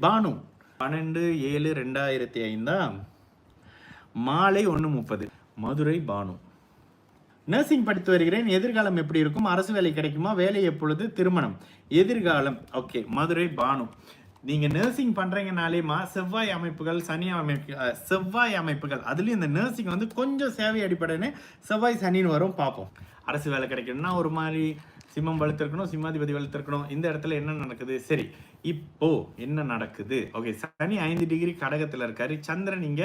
பானு 12/7/2005 மாலை 1:30 மதுரை பானு. நர்சிங் படித்து வருகிறேன். எதிர்காலம் எப்படி இருக்கும்? அரசு வேலை கிடைக்குமா? வேலை எப்பொழுது? திருமணம். எதிர்காலம் ஓகே. மதுரை பானு. நீங்க நர்சிங் பண்றீங்கனாலேமா செவ்வாய் அமைப்புகள், சனி செவ்வாய் அமைப்புகள், அதுலயும் இந்த நர்சிங் வந்து கொஞ்சம் சேவை அடிப்படைன்னு செவ்வாய் சனின்னு வரும். பார்ப்போம். அரசு வேலை கிடைக்கணும்னா ஒரு மாதிரி சிம்மம் வலுத்திருக்கணும், சிம்மாதிபதி வலுத்திருக்கணும். இந்த இடத்துல என்ன நடக்குது? சரி, இப்போ என்ன நடக்குது? ஓகே, சனி 5 டிகிரி கடகத்துல இருக்காரு. சந்திரன் இங்க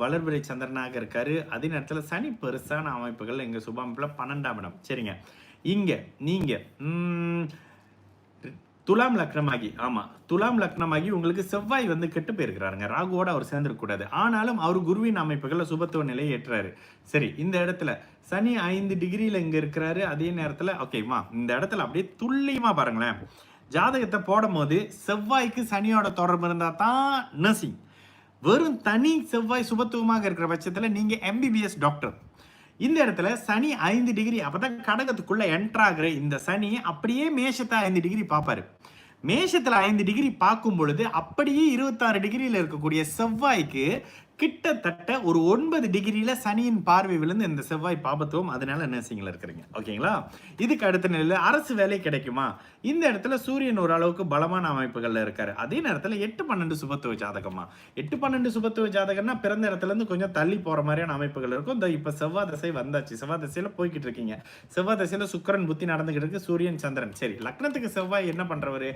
வளர்பிறை சந்திரனாக இருக்காரு. அதே நேரத்தில் சனி பெருசான அமைப்புகள் எங்க சுப அமைப்புல 12ஆம் இடம். சரிங்க, இங்க நீங்க துலாம் லக்னமாகி, ஆமா துலாம் லக்னமாகி உங்களுக்கு செவ்வாய் வந்து கெட்டு போயிருக்கிறாருங்க. ராகுவோட அவர் சேர்ந்துருக்கூடாது. ஆனாலும் அவர் குருவின் அமைப்புகளை சுபத்துவ நிலையை ஏற்றாரு. சரி, இந்த இடத்துல சனி 5 டிகிரியில இங்க இருக்கிறாரு. அதே நேரத்துல ஓகேமா, இந்த இடத்துல அப்படியே துல்லியமா பாருங்களேன். ஜாதகத்தை போடும் போது செவ்வாய்க்கு சனியோட தொடர்பு இருந்தா தான் நர்சிங். வெறும் தனி செவ்வாய் சுபத்துவமாக இருக்கிற பட்சத்துல நீங்க MBBS டாக்டர். இந்த இடத்துல சனி 5 டிகிரி, அப்பதான் கடகத்துக்குள்ள என்டர் ஆகுற இந்த சனி அப்படியே மேஷத்தை 5 டிகிரி பார்ப்பாரு. மேஷத்துல 5 டிகிரி பார்க்கும் பொழுது அப்படியே 26 டிகிரியில இருக்கக்கூடிய செவ்வாய்க்கு கிட்டத்தட்ட ஒரு 9 டிகிரியில சனியின் பார்வை விழுந்து இந்த செவ்வாய் பாபத்துவம். அதனால நர்சிங்ல இருக்கிறீங்க. ஓகேங்களா? இதுக்கு அடுத்த நிலையில அரசு வேலை கிடைக்குமா? இந்த இடத்துல சூரியன் ஓரளவுக்கு பலமான அமைப்புகள்ல இருக்காரு. அதே நேரத்துல 8-12 சுபத்துவ ஜாதகமா. 8-12 சுபத்துவ ஜாதகம்னா பிறந்த இடத்துல இருந்து கொஞ்சம் தள்ளி போற மாதிரியான அமைப்புகள் இருக்கும். இந்த இப்ப செவ்வாய் தசை வந்தாச்சு. செவ்வாய் தசையில போய்கிட்டு இருக்கீங்க. செவ்வாய் தசையில சுக்கிரன் புத்தி நடந்துகிட்டு இருக்கு. சூரியன் சந்திரன். சரி, லக்னத்துக்கு செவ்வாய் என்ன பண்றவரு?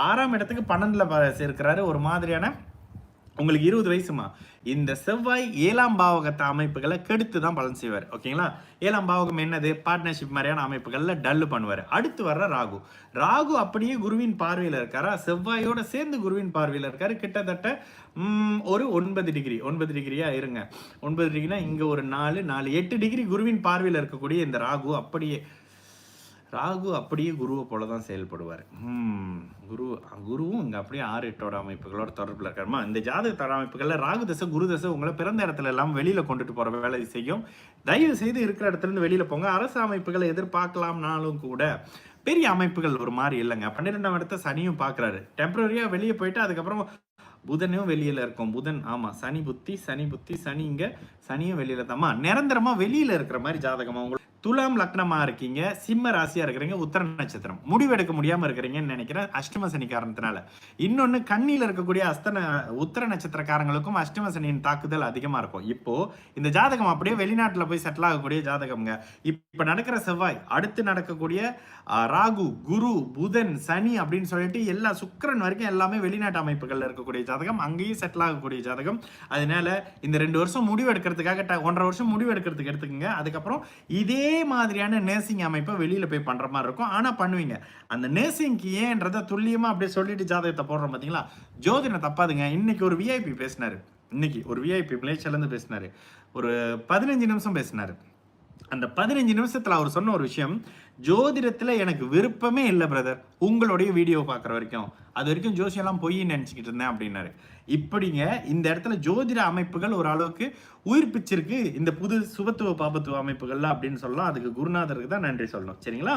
6ஆம் இடத்துக்கு 12ல இருக்கிறாரு. ஒரு மாதிரியான உங்களுக்கு 20 வயசுமா. இந்த செவ்வாய் 7ஆம் பாவகத்தை அமைப்புகளை கெடுத்து தான் பலன் செய்வார். ஓகேங்களா? 7ஆம் பாவகம் என்னது? பார்ட்னர்ஷிப் மாதிரியான அமைப்புகள்ல டல்லு பண்ணுவார். அடுத்து வர்ற ராகு. ராகு அப்படியே குருவின் பார்வையில் இருக்காரா? செவ்வாயோட சேர்ந்து குருவின் பார்வையில் இருக்காரு. கிட்டத்தட்ட ஒரு 9 டிகிரி. 9 டிகிரியா இருங்க. 9 டிகிரினா இங்க ஒரு 8 டிகிரி குருவின் பார்வையில் இருக்கக்கூடிய இந்த ராகு அப்படியே குருவை போல தான் செயல்படுவார். குருவும் இங்கே அப்படியே 6-8 அமைப்புகளோட தொடர்பில் இருக்காருமா. இந்த ஜாதக அமைப்புகளில் ராகு தசை குரு தசை உங்களை பிறந்த இடத்துல எல்லாம் வெளியில் கொண்டுட்டு போகிற வேலை செய்யும். தயவு செய்து இருக்கிற இடத்துல இருந்து வெளியில் போங்க. அரசு அமைப்புகளை எதிர்பார்க்கலாம்னாலும் கூட பெரிய அமைப்புகள் ஒரு மாதிரி இல்லைங்க. 12ஆம் இடத்த சனியும் பார்க்குறாரு. டெம்பரரியாக வெளியே போயிட்டு அதுக்கப்புறம் புதனும் வெளியில இருக்கும். புதன் ஆமா சனி புத்தி சனி இங்க சனியும் வெளியில தாமா. நிரந்தரமா வெளியில இருக்கிற மாதிரி ஜாதகமா. உங்களுக்கு துலாம் லக்னமா இருக்கீங்க, சிம்ம ராசியா இருக்கிறீங்க, உத்தர நட்சத்திரம். முடிவெடுக்க முடியாம இருக்கிறீங்கன்னு நினைக்கிறேன் அஷ்டம சனி காரணத்தினால. இன்னொன்னு கண்ணில இருக்கக்கூடிய உத்தர நட்சத்திரக்காரங்களுக்கும் அஷ்டம சனியின் தாக்குதல் அதிகமா இருக்கும். இப்போ இந்த ஜாதகம் அப்படியே வெளிநாட்டுல போய் செட்டில் ஆகக்கூடிய ஜாதகம்ங்க. இப்ப நடக்கிற செவ்வாய், அடுத்து நடக்கக்கூடிய ராகு, குரு, புதன், சனி அப்படின்னு சொல்லிட்டு எல்லா சுக்கிரன் வரைக்கும் எல்லாமே வெளிநாட்டு அமைப்புகள்ல இருக்கக்கூடிய ஜாதகம். அங்கேயும் செட்டில் ஆகக்கூடிய ஜாதகம். அதனால இந்த 2 வருஷம் முடிவு எடுக்கிறதுக்காக 1.5 வருஷம் முடிவு எடுக்கிறதுக்கு எடுத்துக்கங்க. அதுக்கப்புறம் இதே மாதிரியான நர்சிங் அமைப்பை வெளியில போய் பண்ற மாதிரி இருக்கும். ஆனா பண்ணுவீங்க. அந்த நர்சிங்க்கு ஏன்றத துல்லியமா அப்படியே சொல்லிட்டு ஜாதகத்தை போடுறோம் பாத்தீங்களா? ஜோதிடம் தப்பாதுங்க. இன்னைக்கு ஒரு விஐபி பேசினாரு. இன்னைக்கு ஒரு விஐபி மலேசியால இருந்து பேசினாரு. ஒரு 15 நிமிஷம் பேசினாரு. அந்த 15 நிமிஷத்துல அவர் சொன்ன ஒரு விஷயம், ஜோதிடத்துல எனக்கு விருப்பமே இல்லை பிரதர், உங்களுடைய வீடியோ பார்க்குற வரைக்கும். அது வரைக்கும் ஜோசியெல்லாம் பொய்ன்னு நினச்சிக்கிட்டு இருந்தேன் அப்படின்னாரு. இப்படிங்க இந்த இடத்துல ஜோதிட அமைப்புகள் ஓரளவுக்கு உயிர்ப்பிச்சிருக்கு இந்த புது சுபத்துவ பாபத்துவ அமைப்புகள்ல அப்படின்னு சொல்லலாம். அதுக்கு குருநாதருக்கு தான் நன்றி சொல்லணும். சரிங்களா?